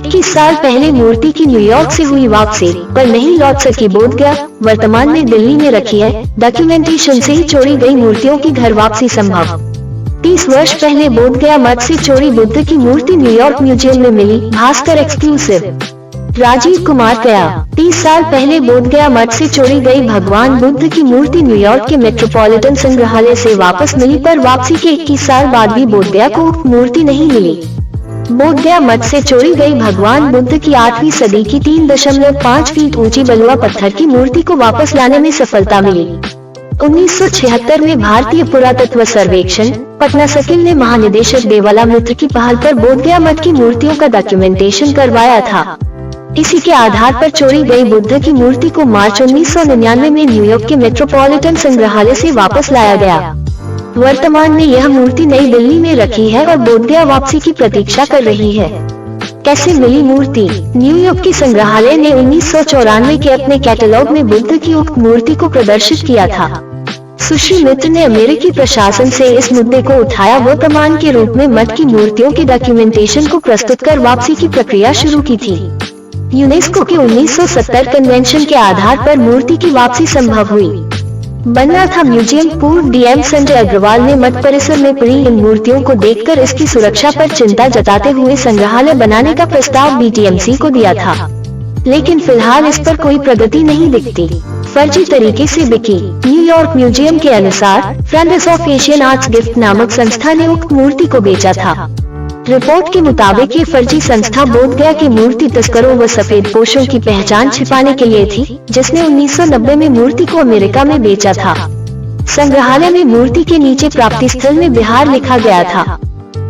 21 साल पहले मूर्ति की न्यूयॉर्क से हुई वापसी, पर नहीं लौट सकी बोधगया, वर्तमान में दिल्ली में रखी है। डॉक्यूमेंटेशन से ही चोरी गई मूर्तियों की घर वापसी संभव। 30 वर्ष पहले बोधगया मठ से चोरी बुद्ध की मूर्ति न्यूयॉर्क म्यूजियम में मिली, भास्कर एक्सक्लूसिव। राजीव कुमार गया। 30 साल पहले बोधगया मठ से चोरी गई भगवान बुद्ध की मूर्ति न्यूयॉर्क के मेट्रोपॉलिटन संग्रहालय से वापस मिली, पर वापसी के 21 साल बाद भी बोधगया को मूर्ति नहीं मिली। बोधगया मठ से चोरी गई भगवान बुद्ध की 8वीं सदी की 3.5 फीट ऊंची बलुआ पत्थर की मूर्ति को वापस लाने में सफलता मिली। 1976 में भारतीय पुरातत्व सर्वेक्षण पटना सर्किल ने महानिदेशक देवाला मित्र की पहल पर बोधगया मठ की मूर्तियों का डॉक्यूमेंटेशन करवाया था। इसी के आधार पर चोरी गई बुद्ध की मूर्ति को मार्च 1999 में न्यूयॉर्क के मेट्रोपॉलिटन संग्रहालय से वापस लाया गया। वर्तमान में यह मूर्ति नई दिल्ली में रखी है और बोधगया वापसी की प्रतीक्षा कर रही है। कैसे मिली मूर्ति? न्यूयॉर्क के संग्रहालय ने 1994 के अपने कैटलॉग में बुद्ध की उक्त मूर्ति को प्रदर्शित किया था। सुश्री मित्र ने अमेरिकी प्रशासन से इस मुद्दे को उठाया व प्रमाण के रूप में मठ की मूर्तियों के डॉक्यूमेंटेशन को प्रस्तुत कर वापसी की प्रक्रिया शुरू की थी। यूनेस्को के 1970 कन्वेंशन के आधार पर मूर्ति की वापसी संभव हुई। बनना था म्यूजियम। पूर्व डीएम संजय अग्रवाल ने मठ परिसर में पड़ी इन मूर्तियों को देखकर इसकी सुरक्षा पर चिंता जताते हुए संग्रहालय बनाने का प्रस्ताव बीटीएमसी को दिया था, लेकिन फिलहाल इस पर कोई प्रगति नहीं दिखती। फर्जी तरीके से बिकी। न्यूयॉर्क म्यूजियम के अनुसार friends of Asian arts gift नामक संस्था ने उक्त मूर्ति को बेचा था। रिपोर्ट के मुताबिक ये फर्जी संस्था बोधगया की मूर्ति तस्करों व सफेद पोशों की पहचान छिपाने के लिए थी, जिसने 1990 में मूर्ति को अमेरिका में बेचा था। संग्रहालय में मूर्ति के नीचे प्राप्ति स्थल में बिहार लिखा गया था।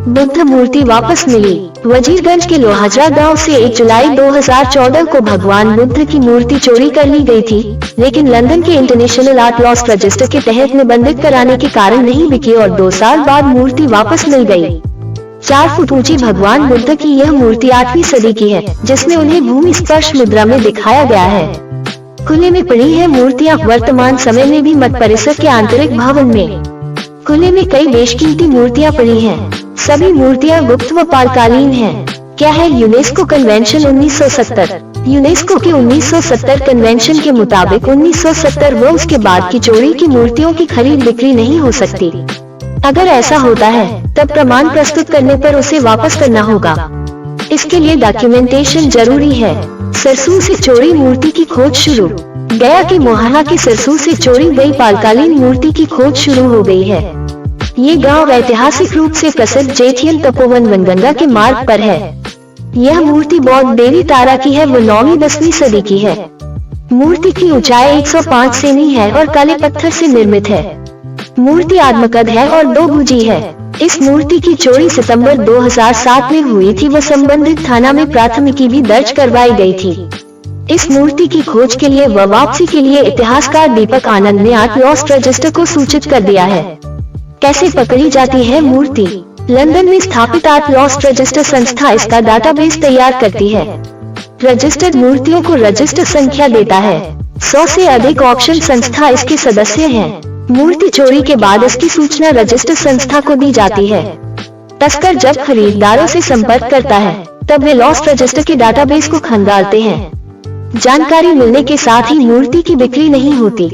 बुद्ध मूर्ति वापस मिली। वजीरगंज के लोहाजरा गांव से 1 जुलाई 2014 को भगवान बुद्ध की मूर्ति चोरी कर ली गई थी, लेकिन लंदन के इंटरनेशनल आर्ट लॉस्ट रजिस्टर के तहत निबंधित कराने के कारण नहीं बिकी और 2 साल बाद मूर्ति वापस मिल गई। 4 फुट ऊंची भगवान बुद्ध की यह मूर्ति 8वीं सदी की है, जिसमें उन्हें भूमि स्पर्श मुद्रा में दिखाया गया है। खुले में पड़ी है मूर्तियां। वर्तमान समय में भी मठ परिसर के आंतरिक भवन में खुले में कई बेशकीमती मूर्तियां पड़ी हैं। सभी मूर्तियां गुप्त व पालकालीन हैं। क्या है यूनेस्को कन्वेंशन 1970? यूनेस्को के 1970 कन्वेंशन के मुताबिक 1970 व उसके बाद की चोरी की मूर्तियों की खरीद बिक्री नहीं हो सकती। अगर ऐसा होता है तब प्रमाण प्रस्तुत करने पर उसे वापस करना होगा। इसके लिए डॉक्यूमेंटेशन जरूरी है। सरसू से चोरी मूर्ति की खोज शुरू। गया के मोहाना की सरसू से चोरी गई पालकालीन मूर्ति की खोज शुरू हो गई है। ये गांव ऐतिहासिक रूप से प्रसिद्ध जेठियन तपोवन वनगंगा के मार्ग पर है। यह मूर्ति बौद्ध देवी तारा की है व 9वीं-10वीं सदी की है। मूर्ति की ऊंचाई 105 सेमी है और काले पत्थर से निर्मित है। मूर्ति आत्मकद है और 2 भुजी है। इस मूर्ति की चोरी सितंबर 2007 में हुई थी व संबंधित थाना में प्राथमिकी भी दर्ज करवाई गई थी। इस मूर्ति की खोज के लिए व वापसी के लिए इतिहासकार दीपक आनंद ने आर्ट लॉस्ट रजिस्टर को सूचित कर दिया है। कैसे पकड़ी जाती है मूर्ति? लंदन में स्थापित आर्ट लॉस्ट रजिस्टर संस्था इसका डाटाबेस तैयार करती है। रजिस्टर्ड मूर्तियों को रजिस्टर संख्या देता है। 100 से अधिक ऑक्शन संस्था इसके सदस्य हैं। मूर्ति चोरी के बाद इसकी सूचना रजिस्टर संस्था को दी जाती है। तस्कर जब खरीदारों से संपर्क करता है तब वे लॉस्ट रजिस्टर के डाटाबेस को खंगालते हैं। जानकारी मिलने के साथ ही मूर्ति की बिक्री नहीं होती।